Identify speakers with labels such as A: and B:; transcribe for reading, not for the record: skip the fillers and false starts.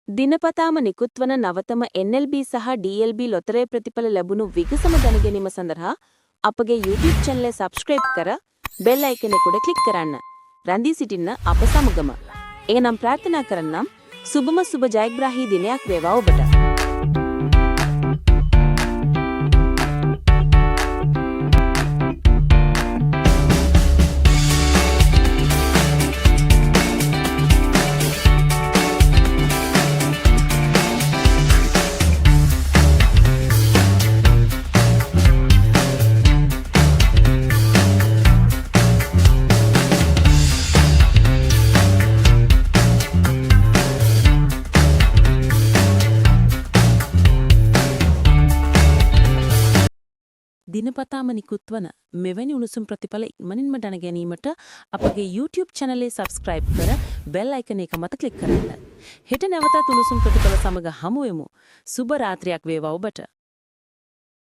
A: දිනපතාම නිකුත් වන නවතම NLB සහ DLB ලොතරැයි ප්‍රතිඵල ලැබුණු විගසම දැනගැනීම සඳහා අපගේ YouTube channel subscribe කර bell icon එක උඩ click කරන්න. රැඳී සිටින්න අප සමගම. එනම් ප්‍රාර්ථනා කරන්නම් සුබම සුබ ජයග්‍රාහී දිනයක් වේවා ඔබට. දිනපතාම නිකුත් වන මෙවැනි උණුසුම් ප්‍රතිඵල ඉක්මනින්ම දැන ගැනීමට අපගේ YouTube channel එක subscribe කර bell icon එක මත click කරන්න. හෙට නැවතත් උණුසුම් ප්‍රතිඵල සමග හමු වෙමු. සුබ රාත්‍රියක් වේවා ඔබට.